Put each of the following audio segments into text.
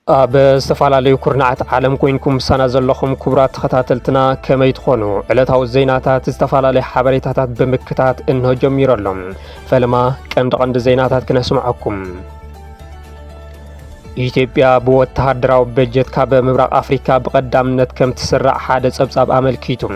በስተፋላለዩ ኩርናዓት ዓለም ኮይንኩም ሰና ዘለኹም ክቡራት ተኸታተልትና ከመይ ትኾኑ ዕለታዊ ዜናታት ዝተፈላለዩ ሓበሬታታት ብምክታት እንሆ ጀሚሮሎም ፈለማ ቀንዲ ዜናታት ክነስምዓኩም ኢትዮጵያ በወታደራዊ በጀት ካብ ምብራቅ አፍሪካ በቀዳምነት ከም ትስራዕ ሓደ ጸብጻብ አመልኪቱ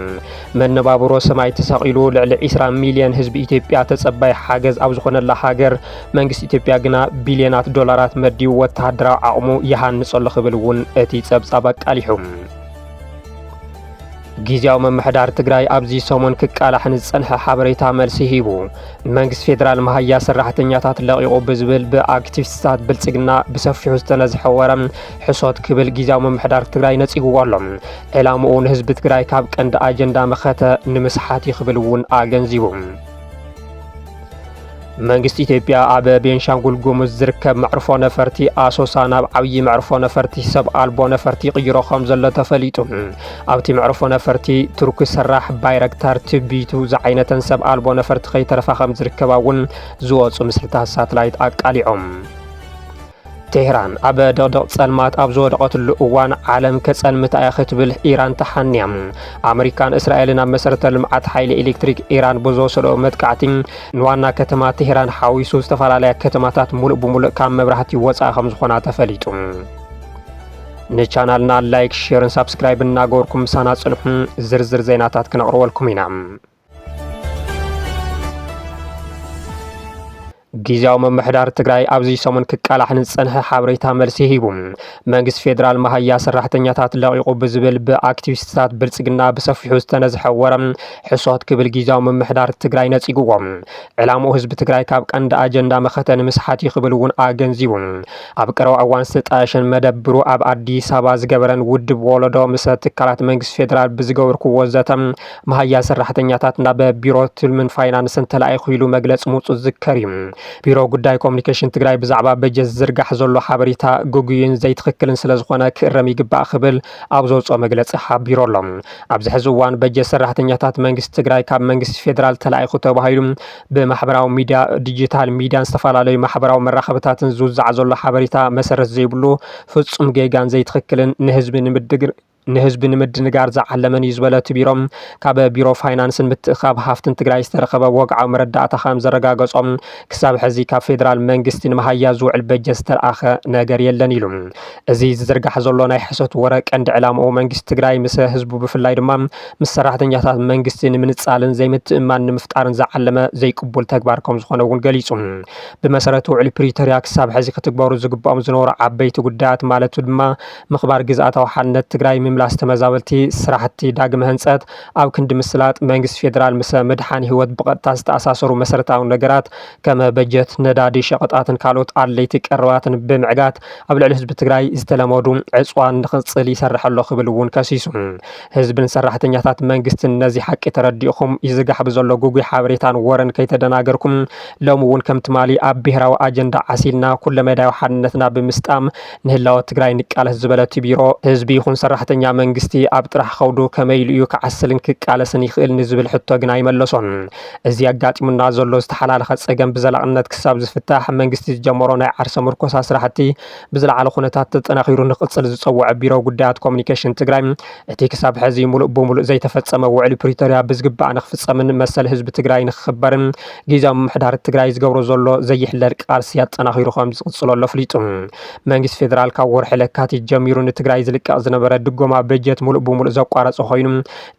መነባብሮ ሰማይ ተሰቂሉ ልዕሊ 20 ሚልዮን ህዝቢ ኢትዮጵያ ተጸባይ ሓገዝ ኣብ ዝኾነላ ሃገር መንግስቲ ኢትዮጵያ ግና ቢልዮናት ዶላራት መዲቡ ወታደራዊ ዓቕሙ ይሃንጸሉ ክብል እውን እቲ ጸብጻብ ኣቃሊሑ ጊዜያዊ መምሕዳር ትግራይ ኣብዚ ሰሞን ክቃላሕን ዝጸንሐ ሓበሬታ መልሲ ሂቡ መንግስቲ ፌደራል መሃያ ሰራሕተኛታት ለቂቑ ብዝብል ብኣክቲቪስትታት ብልጽግና ብሰፊሑ ዝተነዝሐ ወረም ሕሶት ክብል ጊዜያዊ መምሕዳር ትግራይ ነጺጉዎ ኣሎ ዕላምኡ ንህዝቢ ትግራይ ካብ ቀንዲ ኣጀንዳ መኸተ ንምስሓት ይኽብል እውን ኣገንዚቡ መንግስቲ ኢትዮጵያ ኣብ ቤንሻንጉል ጉሙዝ ዝርከብ መዕርፎ ነፈርቲ ኣሶሳ ናብ ዓብዪ መዕርፎ ነፈርቲ ሰብ ኣልቦ ነፈርቲ ቅይሮ ከም ዘሎ ተፈሊጡ ኣብቲ መዕርፎ ነፈርቲ ቱርኪ ሰራሕ ባይረክታር ትቢቱ ዝዓይነተን ሰብ ኣልቦ ነፈርቲ ከይተረፋ ከም ዝርከባ እውን ዝወፁ ምስልታት ሳተላይት ኣቃሊዖም ቴህራን ኣብ ደቅደቅ ጸልማት ኣብ ዝወደቐትሉ እዋን ዓለም ከጸልምታ እያ ክትብል ኢራን ተሓንያ ኣሜሪካን እስራኤልን ኣብ መሰረተ ልምዓት ሓይሊ ኤሌክትሪክ ኢራን ብዝወሰዶ መጥቃዕቲ ንዋና ከተማ ቴህራን ሓዊሱ ዝተፈላለያ ከተማታት ሙሉእ ብሙሉእ ካብ መብራህቲ ወፃኢ ከም ዝኾና ተፈሊጡ ንቻናልና ላይክ ሼርን ሳብስክራይብ እናገበርኩም ምሳና ጽንሑን ዝርዝር ዜናታት ክነቕርበልኩም ኢና ጊዜያዊ መምሕዳር ትግራይ ኣብዚ ሰሞን ክቃላሕን ዝጸንሐ ሓበሬታ መልሲ ሂቡ መንግስቲ ፌደራል መሃያ ሰራሕተኛታት ለቂቑ ብዝብል ብኣክቲቪስትታት ብልጽግና ብሰፊሑ ዝተነዝሐ ወረም ሕሶት ክብል ጊዜያዊ መምሕዳር ትግራይ ነጺጉዎ ዕላምኡ ህዝቢ ትግራይ ካብ ቀንዲ ኣጀንዳ መኸተ ንምስሓት ይኽብል እውን ኣገንዚቡ ኣብ ቀረባ እዋን ዝተጣየሸን መደብሩ ኣብ ኣዲስ ኣበባ ዝገበረን ውድብ ወለዶ ምስ ትካላት መንግስቲ ፌደራል ብዝገበርክዎ ወዘተ መሃያ ሰራሕተኛታት ናብ ቢሮ ትልምን ፋይናንስን ተላኢኹ ኢሉ መግለፂ ምውፁእ ዝዝከር እዩ ቢሮ ጉዳይ ኮሙኒኬሽን ትግራይ ብዛዕባ በጀት ዝርጋሕ ዘሎ ሓበሬታ ጉጉይን ዘይትኽክልን ስለ ዝኾነ ክእረም ይግባእ ክብል ኣብ ዘውፅኦ መግለፂ ሓቢሩ ኣሎ ኣብዚ ሕዚ እዋን በጀት ሰራሕተኛታት መንግስቲ ትግራይ ካብ መንግስቲ ፌደራል ተላኢኹ ተባሂሉ ብማሕበራዊ ሚድያ ዲጂታል ሚድያን ዝተፈላለዩ ማሕበራዊ መራኸብታትን ዝውዛዕ ዘሎ ሓበሬታ መሰረት ዘይብሉ ፍጹም ጌጋን ዘይትኽክልን ንህዝቢ ንምድንጋር ዝዓለመን እዩ ዝበለት ቢሮም ካብ ቢሮ ፋይናንስን ምትእኻብ ሃፍትን ትግራይ ዝተረኸበ ወግዓዊ መረዳእታ ከም ዘረጋገጾም ክሳብ ሕዚ ካብ ፌደራል መንግስቲ ንመሃያ ዝውዕል በጀት ዝተለኣኸ ነገር የለን ኢሉ እዚ ዝዝርጋሕ ዘሎ ናይ ሕሶት ወረቕ ቀንዲ ዕላምኡ መንግስቲ ትግራይ ምስ ህዝቡ ብፍላይ ድማ ምስ ሰራሕተኛታት መንግስቲ ንምንጻልን ዘይምትእማን ንምፍጣርን ዝዓለመ ዘይቅቡል ተግባር ከም ዝኾነ እውን ገሊጹ ብመሰረቱ ውዕል ፕሪቶሪያ ክሳብ ሕዚ ክትግበሩ ዝግብኦም ዝነበሩ ዓበይቲ ጉዳያት ማለቱ ድማ ምኽባር ግዝኣታዊ ሓድነት ትግራይ ምላስ ተመዛበልቲ ስራሕቲ ዳግመ ህንጸት ኣብ ክንዲ ምስላጥ መንግስቲ ፌደራል ምስ ምድሓን ህይወት ብቐጥታ ዝተኣሳሰሩ መሰረታዊ ነገራት ከም በጀት ነዳዲ ሸቐጣትን ካልኦት ኣድለይቲ ቀረባትን ብምዕጋት ኣብ ልዕሊ ህዝቢ ትግራይ ዝተለመዱ ዕፅዋን ንኽጽል ይሰርሕ ኣሎ ክብል እውን ከሲሱ ህዝብን ሰራሕተኛታት መንግስትን ነዚ ሓቂ ተረዲእኹም ይዝጋሕ ብዘሎ ጉጉይ ሓበሬታን ወረን ከይተደናገርኩም ሎሚ እውን ከም ትማሊ ኣብ ብሄራዊ ኣጀንዳ ዓሲልና ኩለ መዳዊ ሓድነትና ብምስጣም ንህላወ ትግራይ ንቃለስ ዝበለት ቢሮ ህዝቢ ይኹን ሰራሕተኛ መንግስቲ ኣብ ጥራሕ ኸውዱ ከመይ ኢሉ ክዓስልን ክቃለስን ይኽእል ንዝብል ሕቶ ግና ይመለሶን እዚ ኣጋጢሙና ዘሎ ዝተሓላለኸ ፀገም ብዘላቕነት ክሳብ ዝፍታሕ መንግስቲ ዝጀመሮ ናይ ዓርሰ ምርኮሳ ስራሕቲ ብዝለዓለ ኩነታት ተጠናኺሩ ንቕፅል ዝፀውዐ ቢሮ ጉዳያት ኮሙኒኬሽን ትግራይ እቲ ክሳብ ሕዚ ሙሉእ ብሙሉእ ዘይተፈጸመ ውዕሊ ፕሪቶሪያ ብዝግባእ ንኽፍጸምን መሰል ህዝቢ ትግራይ ንኽኽበርን ጊዜያዊ ምምሕዳር ትግራይ ዝገብሮ ዘሎ ዘይሕለል ቃልሲ ኣጠናኺሩ ከም ዝቕፅለሎ ኣፍሊጡ መንግስቲ ፌደራል ካብ ወርሒ ለካቲት ጀሚሩ ንትግራይ ዝልቀቕ ዝነበረ ድጎማ በጀት ሙሉእ ብሙሉእ ዘቋረጸ ኮይኑ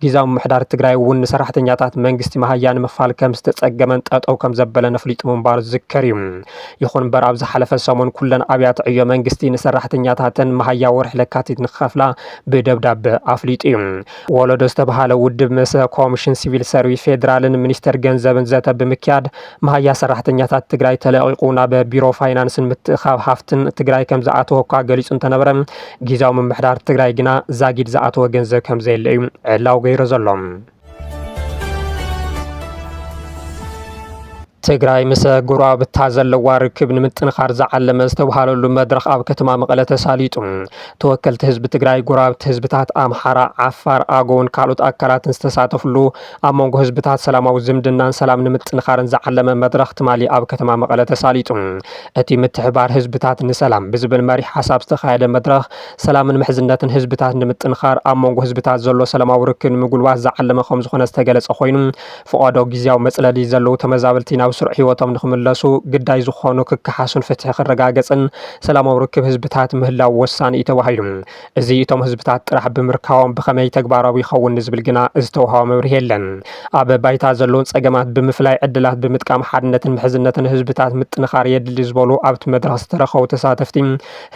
ጊዜያዊ ምምሕዳር ትግራይ እውን ንሰራሕተኛታት መንግስቲ መሃያ ንምኽፋል ከም ዝተጸገመን ጠጠው ከም ዘበለ ነፍሊጡ ምንባሩ ዝዝከር እዩ ይኹን እምበር ኣብ ዝሓለፈ ሰሞን ኩለን ኣብያተ ዕዮ መንግስቲ ንሰራሕተኛታትን መሃያ ወርሒ ለካቲት ንኽኸፍላ ብደብዳቤ ኣፍሊጡ እዩ ወለዶ ዝተባሃለ ውድብ ምስ ኮሚሽን ሲቪል ሰርቪስ ፌደራልን ሚኒስተር ገንዘብን ዘተ ብምክያድ መሃያ ሰራሕተኛታት ትግራይ ተለቂቑ ናብ ቢሮ ፋይናንስን ምትእኻብ ሃፍትን ትግራይ ከም ዝኣተወ እኳ ገሊጹ እንተነበረ ጊዜያዊ ምምሕዳር ትግራይ ግና ዛጊድ ዝኣተወ ገንዘብ ከም ዘየለ እዩ ዕላው ገይሩ ዘሎ ትግራይ ምስ ጎረባብታ ዘለዋ ርክብ ንምጥንኻር ዝዓለመ ዝተባሃለሉ መድረኽ ኣብ ከተማ መቐለ ተሳሊጡ ተወከልቲ ህዝቢ ትግራይ ጎረባብቲ ህዝብታት ኣምሓራ ዓፋር ኣገውን ካልኦት ኣካላትን ዝተሳተፍሉ ኣብ መንጎ ህዝብታት ሰላማዊ ዝምድናን ሰላም ንምጥንኻርን ዝዓለመ መድረኽ ትማሊ ኣብ ከተማ መቐለ ተሳሊጡ እቲ ምትሕባር ህዝብታት ንሰላም ብዝብል መሪ ሓሳብ ዝተኻየደ መድረኽ ሰላምን ምሕዝነትን ህዝብታት ንምጥንኻር ኣብ መንጎ ህዝብታት ዘሎ ሰላማዊ ርክብ ንምጉልባት ዝዓለመ ከም ዝኾነ ዝተገለጸ ኮይኑ ፍቓዶ ግዝያዊ መጽለሊ ዘለዉ ተመዛበልቲ ናብ ስሩዕ ህይወቶም ንኽምለሱ ግዳይ ዝኾኑ ክከሓሱን ፍትሒ ክረጋገጽን ሰላማዊ ርክብ ህዝብታት ምህላው ወሳኒ እዩ ተባሂሉ እዚ እቶም ህዝብታት ጥራሕ ብምርካቦም ብኸመይ ተግባራዊ ይኸውን ንዝብል ግና ዝተውሃቦ መብርሂ የለን ኣብ ባይታ ዘለውን ጸገማት ብምፍላይ ዕድላት ብምጥቃም ሓድነትን ምሕዝነትን ህዝብታት ምጥንኻር የድሊ ዝበሉ ኣብቲ መድረኽ ዝተረኸቡ ተሳተፍቲ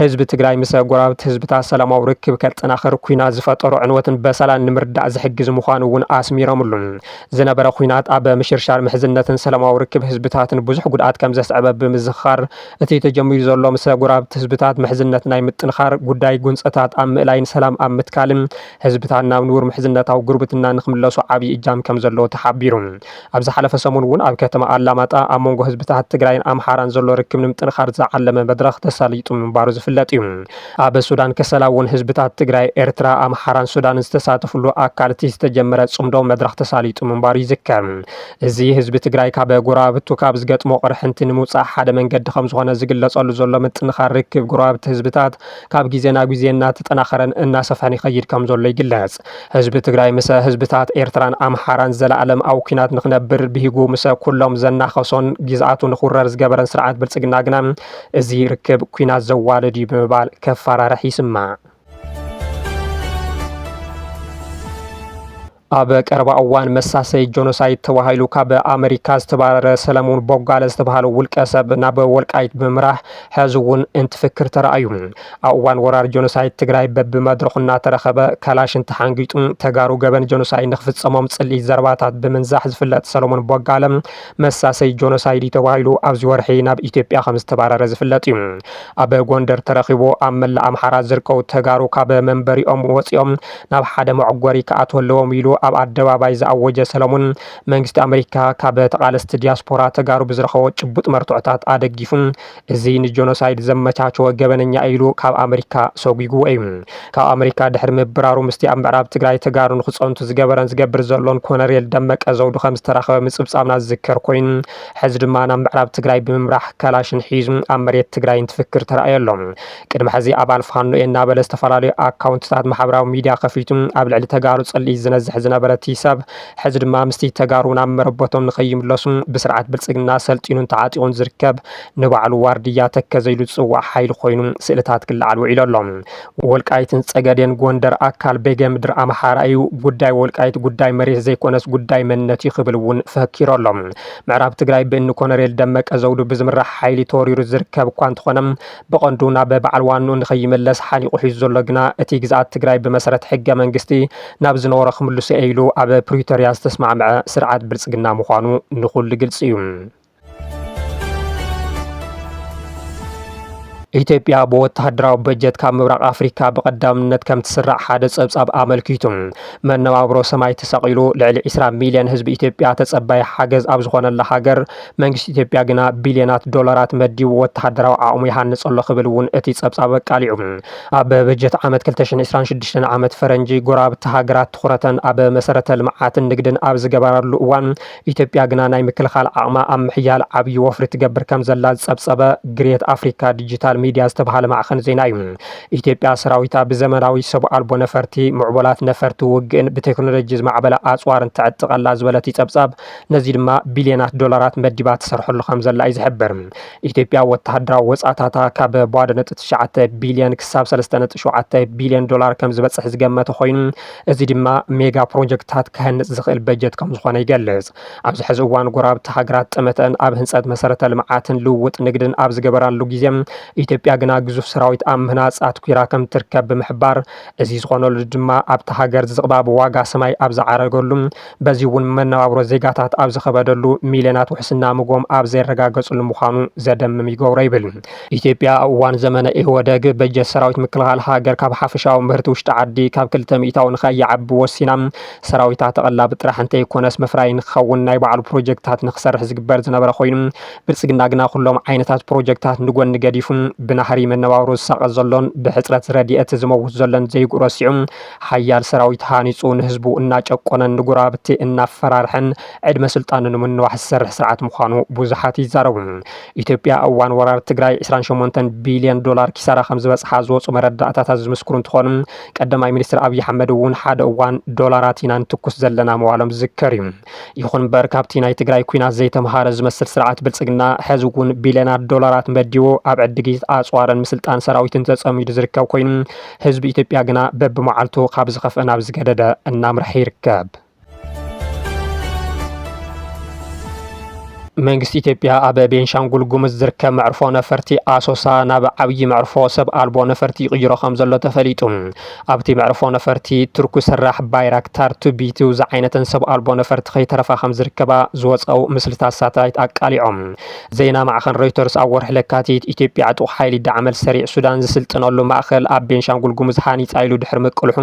ህዝቢ ትግራይ ምስ ጎረባብቲ ህዝብታት ሰላማዊ ርክብ ከጠናኽር ኩናት ዝፈጠሩ ዕንወትን በሰላም ንምርዳእ ዝሕግዝ ምዃኑ እውን ኣስሚሮምሉ ዝነበረ ኩናት ኣብ ምሽርሻር ምሕዝነትን ሰላማዊ ርክብ ህዝብታትን ብዙሕ ጉድኣት ከም ዘስዕበ ብምዝኻር እቲ ተጀሚሩ ዘሎ ምስ ጎረባብቲ ህዝብታት ምሕዝነት ናይ ምጥንኻር ጉዳይ ጉንፀታት ኣብ ምእላይን ሰላም ኣብ ምትካልን ህዝብታት ናብ ንቡር ምሕዝነታዊ ጉርብትና ንኽምለሱ ዓብዪ እጃም ከም ዘለዎ ተሓቢሩ ኣብ ዝሓለፈ ሰሙን እውን ኣብ ከተማ ኣላማጣ ኣብ መንጎ ህዝብታት ትግራይን ኣምሓራን ዘሎ ርክብ ንምጥንኻር ዝዓለመ መድረኽ ተሳሊጡ ምንባሩ ዝፍለጥ እዩ ኣብ ሱዳን ከሰላ እውን ህዝብታት ትግራይ ኤርትራ ኣምሓራን ሱዳንን ዝተሳተፍሉ ኣካል እቲ ዝተጀመረ ጽምዶ መድረኽ ተሳሊጡ ምንባሩ ይዝከር እዚ ህዝቢ ትግራይ ካብ ጎረባብቱ ካብ ዝገጥሞ ቅርሕንቲ ንምውፃእ ሓደ መንገዲ ከም ዝኾነ ዝግለጸሉ ዘሎ ምጥንኻር ርክብ ጎረባብቲ ህዝብታት ካብ ግዜ ናብ ግዜ እናተጠናኸረን እናሰፍሐን ይኸይድ ከም ዘሎ ይግለጽ ህዝቢ ትግራይ ምስ ህዝብታት ኤርትራን ኣምሓራን ዘለኣለም ኣብ ኩናት ንኽነብር ብሂጉ ምስ ኩሎም ዘናኸሶን ግዝኣቱ ንኽውረር ዝገበረን ስርዓት ብልጽግና ግና እዚ ርክብ ኩናት ዘዋልድ እዩ ብምባል ከፈራርሕ ይስማዕ ኣብ ቀረባ እዋን መሳሰይ ጆኖሳይድ ተባሂሉ ካብ ኣሜሪካ ዝተባረረ ሰለሞን ቦጋለ ዝተባሃለ ውልቀ ሰብ ናብ ወልቃይት ብምራህ ሕዚ እውን እንትፍክር ተረኣዩ ኣብ እዋን ወራር ጆኖሳይድ ትግራይ በብመድረኹ እናተረኸበ ካላሽን ተሓንጊጡ ተጋሩ ገበን ጆኖሳይድ ንኽፍጸሞም ጽልኢ ዘረባታት ብምንዛሕ ዝፍለጥ ሰለሞን ቦጋለ መሳሰይ ጆኖሳይድ ተባሂሉ ኣብዚ ወርሒ ናብ ኢትዮጵያ ከም ዝተባረረ ዝፍለጥ እዩ ኣብ ጎንደር ተረኺቡ ኣብ መላእ ኣምሓራ ዝርከቡ ተጋሩ ካብ መንበሪኦም ወፂኦም ናብ ሓደ መዕጎሪ ክኣትዉ ኣለዎም ኢሉ ኣብ ኣደባባይ ዝኣወጀ ሰለሞን መንግስቲ ኣሜሪካ ካብ ተቃለስቲ ዲያስፖራ ተጋሩ ብዝረኸቦ ጭቡጥ መርትዖታት ኣደጊፉ እዚ ንጆኖሳይድ ዘመቻቸወ ገበነኛ ኢሉ ካብ ኣሜሪካ ሰጉጉ እዩ ካብ ኣሜሪካ ድሕሪ ምብራሩ ምስቲ ኣብ ምዕራብ ትግራይ ተጋሩ ንኽጸንቱ ዝገብር ዘሎን ኮነሬል ደመቀ ዘውዱ ከም ዝተራኸበ ምጽብጻብና ዝዝከር ኮይኑ ሕዚ ድማ ናብ ምዕራብ ትግራይ ብምምራሕ ካላሽን ሒዙ ኣብ መሬት ትግራይ እንትፍክር ተራእየሎም ቅድሚ ሕዚ ኣባል ፋኖ እናበለ ዝተፈላለዩ ኣካውንትታት ማሕበራዊ ሚድያ ከፊቱ ኣብ ልዕሊ ተጋሩ ጽልኢ ዝነዝሕ ዝነበረት ሂሳብ ሕዚ ድማ ምስቲ ተጋሩ ናብ መረበቶም ንኸይምለሱ ብስርዓት ብልጽግና ሰልጢኑን ተዓጢቑን ዝርከብ ንባዕሉ ዋርድያ ተከዘይሉ ዝጽዋዕ ሓይሊ ኮይኑ ስእልታት ክለዓል ውዒሉ ኣሎ ወልቃይትን ጸገዴን ጎንደር ኣካል ቤገ ምድሪ ኣምሓራ እዩ ጉዳይ ወልቃይት ጉዳይ መሬት ዘይኮነስ ጉዳይ መንነት እዩ ክብል እውን ፈኪሩ ኣሎ ምዕራብ ትግራይ ብእኒ ኮነሬል ደመቀ ዘውዱ ብዝምራሕ ሓይሊ ተወሪሩ ዝርከብ እኳ እንተኾነ ብቐንዱ ናብ በዓል ዋንኡ ንኸይምለስ ሓኒቑ ሒዙ ዘሎ ግና እቲ ግዝኣት ትግራይ ብመሰረት ሕገ መንግስቲ ናብ ዝነበረ ክምልሱ ኢሉ ኣብ ፕሪቶሪያ ዝተስማዕምዐ ስርዓት ብልጽግና ምዃኑ ንኹሉ ግልጽ እዩ ኢትዮጵያ በወታደራዊ በጀት ካብ ምብራቅ ኣፍሪካ ብቀዳምነት ከም ትስራዕ ሓደ ጸብጻብ ኣመልኪቱ መነባብሮ ሰማይ ተሰቂሉ ልዕሊ 20 ሚልዮን ህዝቢ ኢትዮጵያ ተጸባይ ሓገዝ ኣብ ዝኾነላ ሃገር መንግስቲ ኢትዮጵያ ግና ቢልዮናት ዶላራት መዲቡ ወታደራዊ ዓቕሙ ይሃንጸሎ ክብል እውን እቲ ጸብጻብ ኣቃሊዑ ኣብ በጀት ዓመት 2026 ዓመት ፈረንጂ ጎረባብቲ ሃገራት ትኹረተን ኣብ መሰረተ ልምዓትን ንግድን ኣብ ዝገበራሉ እዋን ኢትዮጵያ ግና ናይ ምክልኻል ዓቕማ ኣብ ምሕያል ዓብዪ ወፍሪ ትገብር ከም ዘላ ዝጸብጸበ ግሬት ኣፍሪካ ዲጂታል ሚድያ ዝተባሃለ ማዕኸን ዜና እዩ ኢትዮጵያ ሰራዊታ ብዘመናዊ ሰብ ኣልቦ ነፈርቲ ምዕቦላት ነፈርቲ ውግእን ብቴክኖሎጂ ዝማዕበለ ኣጽዋርን ተዕጥቐላ ዝበለት ይጸብጻብ ነዚ ድማ ቢልዮናት ዶላራት መዲባ ትሰርሐሉ ከም ዘላ እዩ ዝሕብር ኢትዮጵያ ወታደራዊ ወጻእታታ ካብ 1.9 ቢልዮን ክሳብ 3.7 ቢልዮን ዶላር ከም ዝበጽሕ ዝገመተ ኮይኑ እዚ ድማ ሜጋ ፕሮጀክትታት ክህንጽ ዝኽእል በጀት ከም ዝኾነ ይገልጽ ኣብዚ ሕዚ እዋን ጎረባብቲ ሃገራት ጥመተን ኣብ ህንጸት መሰረተ ልምዓትን ልውውጥ ንግድን ኣብ ዝገበራሉ ግዜ ኢትዮጵያ ግና ግዙፍ ሰራዊት ኣብ ምህናፅ ኣትኩራ ከም ትርከብ ብምሕባር እዚ ዝኾነሉ ድማ ኣብታ ሃገር ዝቕባብ ዋጋ ሰማይ ኣብ ዝዓረገሉ በዚ እውን መነባብሮ ዜጋታት ኣብ ዝኸበደሉ ሚልዮናት ውሕስና ምግቦም ኣብ ዘይረጋገፅሉ ምዃኑ ዘደምም ይገብሮ ይብል። ኢትዮጵያ ኣብ እዋን ዘመነ ኢህወደግ በጀት ሰራዊት ምክልኻል ሃገር ካብ ሓፈሻዊ ምህርቲ ውሽጢ ዓዲ ካብ 200 ንኸይዓቢ ወሲና ሰራዊታ ተቐላቢ ጥራሕ እንተይኮነስ መፍራይ ንክኸውን ናይ ባዕሉ ፕሮጀክትታት ንክሰርሕ ዝግበር ዝነበረ ኮይኑ ብልፅግና ግና ኩሎም ዓይነታት ፕሮጀክትታት ንጎኒ ገዲፉ ብናህሪ መነባብሮ ዝሳቀጥ ዘሎን ብሕፅረት ረድኤት ዝመውት ዘሎን ዘይጉረሲዑ ሓያል ሰራዊት ሃኒፁ ንህዝቡ እናጨቆነን ንጉራብቲ እናፈራርሐን ዕድመ ስልጣኑ ንምንዋሕ ዝሰርሕ ስርዓት ምዃኑ ብዙሓት ይዛረቡ። ኢትዮጵያ እዋን ወራር ትግራይ 28 ቢልዮን ዶላር ኪሳራ ከም ዝበፅሓ ዝወፁ መረዳእታታት ዝምስክሩ እንትኾኑ ቀዳማይ ሚኒስትር ኣብይ ኣሕመድ እውን ሓደ እዋን ዶላራት ኢና ንትኩስ ዘለና መዋሎም ዝዝከር እዩ። ይኹን እምበር ካብቲ ናይ ትግራይ ኩናት ዘይተምሃረ ዝመስል ስርዓት ብልፅግና ሕዚ እውን ቢልዮናት ዶላራት መዲቡ ኣብ ዕድጊት ኣፅዋርን ምስልጣን ሰራዊትን ተፀሚዱ ዝርከብ ኮይኑ ህዝቢ ኢትዮጵያ ግና በብመዓልቱ ካብ ዝኸፍአ ናብ ዝገደደ እናምርሐ ይርከብ። መንግስቲ ኢትዮጵያ ኣብ ቤንሻንጉል ጉሙዝ ዝርከብ መዕርፎ ነፈርቲ ኣሶሳ ናብ ዓብይ መዕርፎ ሰብ ኣልቦ ነፈርቲ ይቕይሮ ከም ዘሎ ተፈሊጡ። ኣብቲ መዕርፎ ነፈርቲ ቱርክ ስራሕ ባይራክታር ቱቢቱ ዝዓይነተን ሰብ ኣልቦ ነፈርቲ ከይተረፋ ከም ዝርከባ ዝወፀው ምስልታት ሳተላይት ኣቃሊዖም። ዜና ማዕኸን ሮይተርስ ኣብ ወርሒ ለካቲት ኢትዮጵያ ዕጡቕ ሓይሊ ዳዕመል ሰሪዕ ሱዳን ዝስልጥነሉ ማእኸል ኣብ ቤንሻንጉል ጉሙዝ ሃኒፃ ኢሉ ድሕሪ ምቅልሑ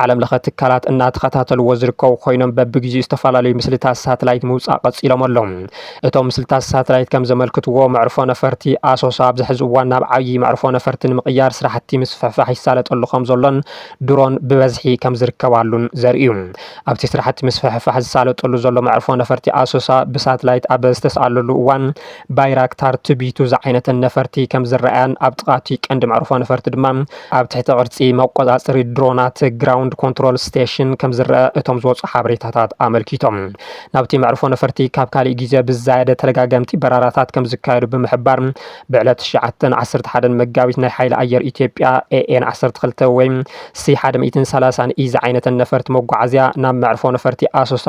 ዓለም ለኸ ትካላት እናተኸታተልዎ ዝርከቡ ኮይኖም በቢግዚኡ ዝተፈላለዩ ምስልታት ሳተላይት ምውፃእ ቀፂሎም ኣለው። እቶም ምስልታት ሳተላይት ከም ዘመልክትዎ መዕርፎ ነፈርቲ ኣሶሳ ኣብ ዝሕዚ እዋን ናብ ዓብዪ መዕርፎ ነፈርቲ ንምቕያር ስራሕቲ ምስፍሕፋሕ ይሳለጠሉ ከም ዘሎን ድሮን ብበዝሒ ከም ዝርከባሉን ዘርእዩ። ኣብቲ ስራሕቲ ምስፍሕፋሕ ዝሳለጠሉ ዘሎ መዕርፎ ነፈርቲ ኣሶሳ ብሳተላይት ኣብ ዝተሰኣለሉ እዋን ባይራክታር ቱቢቱ ዝዓይነተን ነፈርቲ ከም ዝረኣያን ኣብ ጥቃቲ ቀንዲ መዕርፎ ነፈርቲ ድማ ኣብ ትሕቲ ቅርፂ መቆፃፀሪ ድሮናት ግራውንድ ኮንትሮል ስቴሽን ከም ዝረአ እቶም ዝወፁ ሓበሬታታት ኣመልኪቶም። ናብቲ መዕርፎ ነፈርቲ ካብ ካሊእ ግዜ ዝያደ ተረጋገምቲ በራራታት ከም ዝካየዱ ብምሕባር ብዕለት 9/11 መጋቢት ናይ ሓይሊ ኣየር ኢትዮጵያ ኤኤን 12 ወይ C130 ኢ ዝዓይነተን ነፈርቲ መጓዓዝያ ናብ መዕርፎ ነፈርቲ ኣሶሳ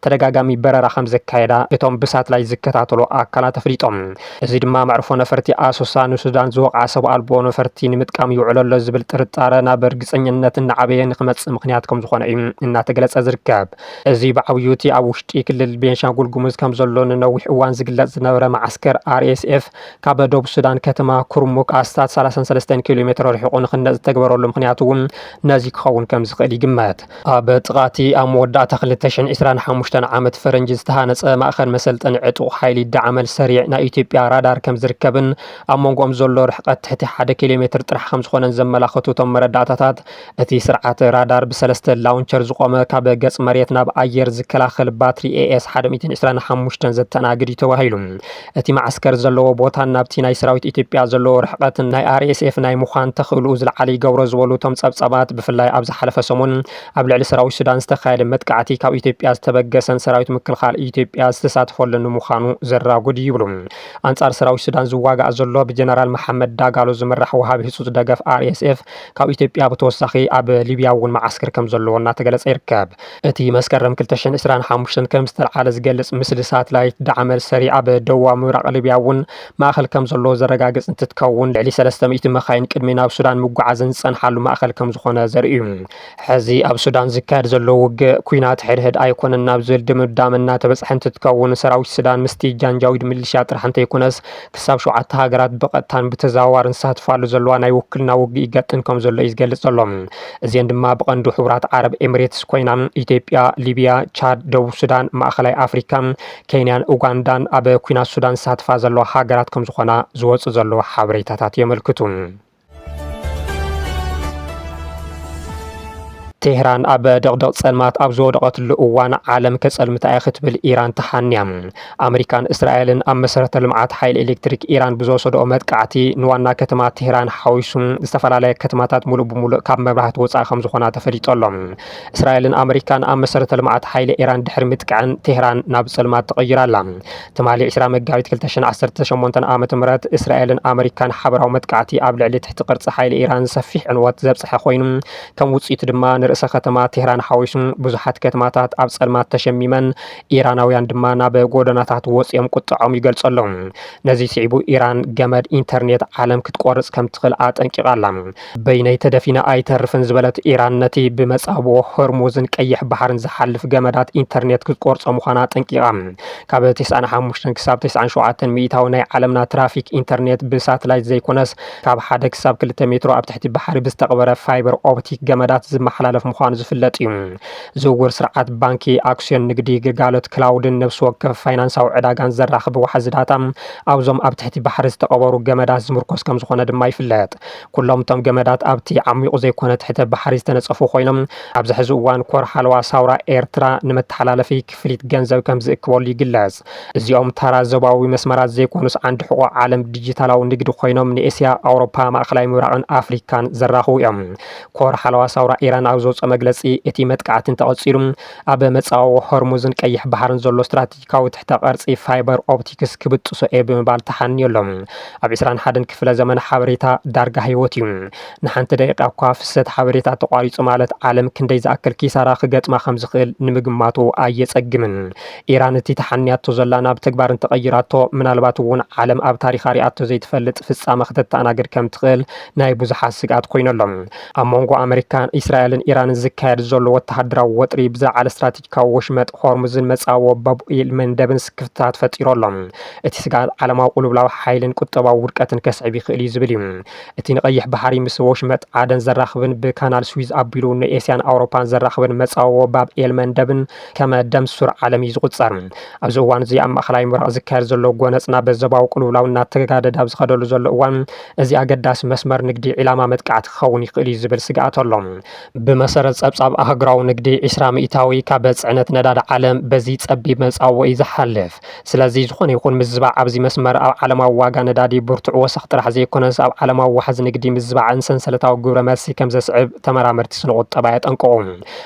ተደጋጋሚ በረራ ከም ዘካየዳ እቶም ብሳተላይት ዝከታተሉ ኣካላት ተፈሊጦም። እዚ ድማ መዕርፎ ነፈርቲ ኣሶሳ ንሱዳን ዝወቕዓ ሰብ ኣልቦ ነፈርቲ ንምጥቃም ይውዕለሎ ዝብል ጥርጣረ ናብ እርግፀኝነት እናዓበየ ንክመፅእ ምክንያት ከም ዝኾነ እዩ እናተገለፀ ዝርከብ። እዚ ብዓብዩቲ ኣብ ውሽጢ ክልል ቤንሻንጉል ጉሙዝ ከም ዘሎ ነዊሕ እዋን ዝግለጽ ዝነበረ ማዓስከር RSF ካብ ደቡብ ሱዳን ከተማ ኩርሙክ ኣስታት 33 ኪሎ ሜትር ርሒቑ ንክነፅ ዝተግበረሉ ምክንያቱ እውን ነዚ ክኸውን ከም ዝኽእል ይግመት። ኣብ ጥቃቲ ኣብ መወዳእታ 2025 ዓመት ፈረንጂ ዝተሃነፀ ማእኸል መሰልጠኒ ዕጡቕ ሓይሊ ዳዕመል ሰሪዕ ናይ ኢትዮጵያ ራዳር ከም ዝርከብን ኣብ መንጎኦም ዘሎ ርሕቀት ትሕቲ 1 ኪሎ ሜትር ጥራሕ ከም ዝኾነን ዘመላኽቱ እቶም መረዳእታታት እቲ ስርዓት ራዳር ብሰለስተ ላውንቸር ዝቆመ ካብ ገጽ መሬት ናብ ኣየር ዝከላኸል ባትሪ AS 125 ዘተናግድ ተባሂሉ እቲ ማዓስከር ዘለዎ ቦታ ናብቲ ናይ ሰራዊት ኢትዮጵያ ዘለዎ ርሕቀት ናይ RSF ናይ ምዃን ተኽእሉ ዝለዓለ ይገብሮ ዝበሉ እቶም ጸብጻባት ብፍላይ ኣብ ዝሓለፈ ሰሙን ኣብ ልዕሊ ሰራዊት ሱዳን ዝተኻየደ መጥቃዕቲ ካብ ኢትዮጵያ ዝተበገሰን ሰራዊት ምክልኻል ኢትዮጵያ ዝተሳተፈሉ ምዃኑ ዘራጉድ ይብሉ። አንጻር ሰራዊት ሱዳን ዝዋጋእ ዘሎ ብጀነራል መሐመድ ዳጋሎ ዝምራሕ ወሃቢ ህጹጽ ደገፍ RSF ካብ ኢትዮጵያ ብተወሳኺ ኣብ ሊብያ እውን ማዓስከር ከም ዘለዎ እናተገለጸ ይርከብ። እቲ መስከረም 2025 ከም ዝተለዓለ ዝገልጽ ምስሊ ሳተላይት ዳዕመል ሰሪዕ ኣብ ደቡባዊ ምብራቕ ሊብያ እውን ማእኸል ከም ዘሎ ዘረጋግጽ እንትትከውን ልዕሊ 300 መኻይን ቅድሚ ናብ ሱዳን ምጓዓዝን ዝጸንሓሉ ማእኸል ከም ዝኾነ ዘርኢ እዩ። ሕዚ ኣብ ሱዳን ዝካየድ ዘሎ ውግእ ኩናት ሕድሕድ ኣይኮነን ናብ ዝብል ድምዳመ እናተበፅሐ እንትትከውን ሰራዊት ሱዳን ምስቲ ጃንጃዊድ ሚሊሽያ ጥራሕ እንተይኮነስ ክሳብ 7 ሃገራት ብቐጥታን ብተዘዋዋርን ዝሳተፋሉ ዘለዋ ናይ ውክልና ውግእ ይገጥም ከም ዘሎ እዩ ዝገልጽ ዘሎ። እዚአን ድማ ብቐንዱ ሕቡራት ዓረብ ኤሚሬትስ ኮይና ኢትዮጵያ፣ ሊብያ፣ ቻድ፣ ደቡብ ሱዳን፣ ማእኸላይ ኣፍሪካ፣ ኬንያን ኡጋንዳን ኣብ ኩናት ሱዳን ዝሳተፋ ዘለዋ ሃገራት ከም ዝኾና ዝወፁ ዘለዋ ሓበሬታታት የመልክቱ። ቴህራን ኣብ ደቕደቕ ጸልማት ኣብ ዝወደቐትሉ እዋን ዓለም ከጸልምታ እያ ክትብል ኢራን ተሓንያ። ኣሜሪካን እስራኤልን ኣብ መሰረተ ልምዓት ሓይሊ ኤሌክትሪክ ኢራን ብዝወሰድኦ መጥቃዕቲ ንዋና ከተማ ቴህራን ሓዊሱ ዝተፈላለየ ከተማታት ሙሉእ ብሙሉእ ካብ መብራህቲ ወፃኢ ከም ዝኾና ተፈሊጦሎም። እስራኤልን ኣሜሪካን ኣብ መሰረተ ልምዓት ሓይሊ ኢራን ድሕሪ ምጥቃዕን ቴህራን ናብ ጸልማት ተቐይራላ። ትማሊ 20 መጋቢት 2018 ዓመተ ምህረት እስራኤልን ኣሜሪካን ሓበራዊ መጥቃዕቲ ኣብ ልዕሊ ትሕቲ ቅርፂ ሓይሊ ኢራን ሰፊሕ ዕንወት ዘብፅሐ ኮይኑ ከም ውፅኢቱ ድማ ርእሰ ከተማ ቴህራን ሓዊሱ ብዙሓት ከተማታት ኣብ ጸልማት ተሸሚመን ኢራናውያን ድማ ናብ ጎደናታት ወፂኦም ቁጥዖም ይገልጹ ኣለዉ። ነዚ ስዒቡ ኢራን ገመድ ኢንተርኔት ዓለም ክትቆርጽ ከም ትኽእል ኣጠንቂቓላ። በይነይ ተደፊና ኣይተርፍን ዝበለት ኢራን ነቲ ብመጻብኦ ሆርሙዝን ቀይሕ ባሕርን ዝሓልፍ ገመዳት ኢንተርኔት ክትቆርጾ ምዃና ጠንቂቓ። ካብ 95 ክሳብ 97 ሚእታዊ ናይ ዓለምና ትራፊክ ኢንተርኔት ብሳተላይት ዘይኮነስ ካብ 1 ክሳብ 2 ሜትሮ ኣብ ትሕቲ ባሕሪ ብዝተቐበረ ፋይበር ኦፕቲክ ገመዳት ዝመሓላለፍ ምዃኑ ዝፍለጥ እዩ። ዝውውር ስርዓት ባንኪ ኣክስዮን ንግዲ ግልጋሎት ክላውድን ነብሲ ወከፍ ፋይናንሳዊ ዕዳጋን ዘራኽብ ዋሕዚ ዳታ ኣብዞም ኣብ ትሕቲ ባሕሪ ዝተቐበሩ ገመዳት ዝምርኮስ ከም ዝኾነ ድማ ይፍለጥ። ኩሎም እቶም ገመዳት ኣብቲ ዓሚቑ ዘይኮነ ትሕቲ ባሕሪ ዝተነፀፉ ኮይኖም ኣብዚ ሕዚ እዋን ኮር ሓለዋ ሳውራ ኤርትራ ንመተሓላለፊ ክፍሊት ገንዘብ ከም ዝእክበሉ ይግለጽ። እዚኦም ተራ ዞባዊ መስመራት ዘይኮኑስ ዓንዲ ሕቆ ዓለም ዲጂታላዊ ንግዲ ኮይኖም ንኤስያ፣ ኣውሮፓ፣ ማእከላይ ምብራቕን ኣፍሪካን ዘራኽቡ እዮም። ኮር ሓለዋ ሳውራ ኢራን ኣብ ዘውፅኦ መግለፂ እቲ መጥቃዕትን ተቐፂሉ ኣብ መጻወ ሆርሙዝን ቀይሕ ባሕርን ዘሎ ስትራቴጂካዊ ትሕተ ቅርጺ ፋይበር ኦፕቲክስ ክብጥሶ እየ ብምባል ተሓንየሎም። ኣብ 21 ክፍለ ዘመን ሓበሬታ ዳርጋ ህይወት እዩ። ንሓንቲ ደቂቃ እኳ ፍሰት ሓበሬታ ተቋሪጹ ማለት ዓለም ክንደይ ዝኣክል ኪሳራ ክገጥማ ከም ዝኽእል ንምግማቱ ኣየጸግምን። ኢራን እቲ ተሓንያቶ ዘላ ናብ ተግባር እንተቐይራቶ ምናልባት እውን ዓለም ኣብ ታሪኻ ሪኣቶ ዘይትፈልጥ ፍጻመ ክትተኣናግድ ከም ትኽእል ናይ ብዙሓት ስጋት ኮይነሎም። ኣብ መንጎ ኣሜሪካን እስራኤልን ኢራንን ዝካየድ ዘሎ ወተሃደራዊ ወጥሪ ብዛዕባ ስትራቴጂካዊ ወሽመጥ ሆርሙዝን መጻወ ባብኤል መንደብን ክፍተታት ፈጢሮሎም። እቲ ስጋት ዓለማዊ ቁልብላዊ ሓይልን ቁጠባዊ ውድቀትን ከስዕብ ይኽእል እዩ ዝብል እዩ። እቲ ንቀይሕ ባሕሪ ምስ ወሽመጥ ዓደን ዘራኽብን ብካናል ስዊዝ ኣቢሉ ንኤስያን ኣውሮፓን ዘራኽብን መጻወ ባብኤል መንደብን ከመ ደም ሱር ዓለም እዩ ዝቁጸር። ኣብዚ እዋን እዚ ኣብ ማእከላይ ምብራቕ ዝካየድ ዘሎ ጎነፅና በዘባዊ ቁልብላዊ እናተጋደደ ኣብ ዝኸደሉ ዘሎ እዋን እዚ ኣገዳሲ መስመር ንግዲ ዒላማ መጥቃዕቲ ክኸውን ይኽእል እዩ ዝብል ስጋኣት ኣሎ። ብመሰረት ጸብጻብ ኣህጉራዊ ንግዲ 20 ሚእታዊ ካብ ጽዕነት ነዳዲ ዓለም በዚ ጸቢብ መጻወ እዩ ዝሓልፍ። ስለዚ ዝኾነ ይኹን ምዝባዕ ኣብዚ መስመር ኣብ ዓለማዊ ዋጋ ነዳዲ ብርቱዕ ወሰኽ ጥራሕ ዘይኮነስ ኣብ ዓለማዊ ዋሕዚ ንግዲ ምዝባዕን ሰንሰለታዊ ግብረ መልሲ ከም ዘስዕብ ተመራመርቲ ስነ ቁጠባ የጠንቅቑ።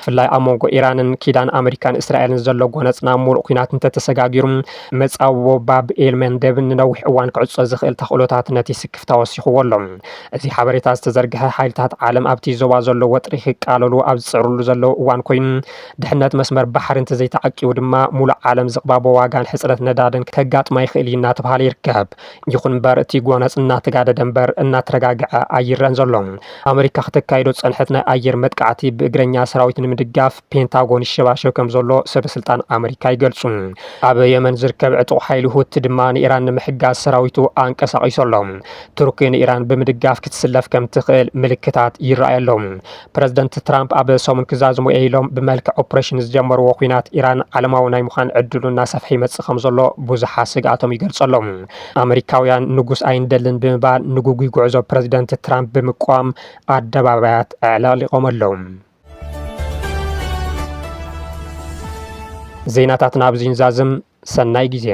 ብፍላይ ኣብ መንጎ ኢራንን ኪዳን ኣሜሪካን እስራኤልን ዘሎ ጎነፅና ሙሉእ ኩናት እንተተሰጋጊሩ መጻወ ባብኤል መንደብን ንነዊሕ እዋን ክዕጾ ዝኽእል ተኽእሎታት ነቲ ስክፍ ተወሲኽዎ ኣሎ። እዚ ሓበሬታ ዝተዘርግሐ ሓይልታት ዓለም ኣብቲ ዞባ ዘሎ ወጥሪ ክቃለሉ ኣብ ዝፅዕሩሉ ዘለዉ እዋን ኮይኑ ድሕነት መስመር ባሕሪ እንተዘይተዓቂቡ ድማ ሙሉእ ዓለም ዝቕባቦ ዋጋን ሕፅረት ነዳድን ከጋጥማ ይኽእል እዩ እናተባሃለ ይርከብ። ይኹን እምበር እቲ ጎነፅ እናተጋደደ እምበር እናተረጋግዐ ኣይረአን ዘሎ። ኣሜሪካ ክትካይዶ ፀንሐት ናይ ኣየር መጥቃዕቲ ብእግረኛ ሰራዊት ንምድጋፍ ፔንታጎን ይሸባሸብ ከም ዘሎ ሰበስልጣን ኣሜሪካ ይገልጹ። ኣብ የመን ዝርከብ ዕጡቕ ሓይሊ ሁቲ ድማ ንኢራን ንምሕጋዝ ሰራዊቱ አንቀሳቒሱ ኣሎ። ቱርኪ ንኢራን ብምድጋፍ ክትስለፍ ከም ትኽእል ምልክታት ይረኣየሎም። ፕረዚደንት ትራምፕ ኣብ ሰሙን ክዛዝሙ ኢሎም ብመልክዕ ኦፕሬሽን ዝጀመርዎ ኩናት ኢራን ዓለማዊ ናይ ምዃን ዕድሉ እናሰፍሐ ይመጽእ ከም ዘሎ ብዙሓት ስጋኣቶም ይገልጸሎም። ኣሜሪካውያን ንጉስ ኣይንደልን ብምባል ንጉጉይ ጉዕዞ ፕረዚደንት ትራምፕ ብምቋም ኣደባባያት ኣዕላሊቖም ኣለዉ። ዜናታትና ኣብዚ ንዛዝም ሰናይ ጊዜ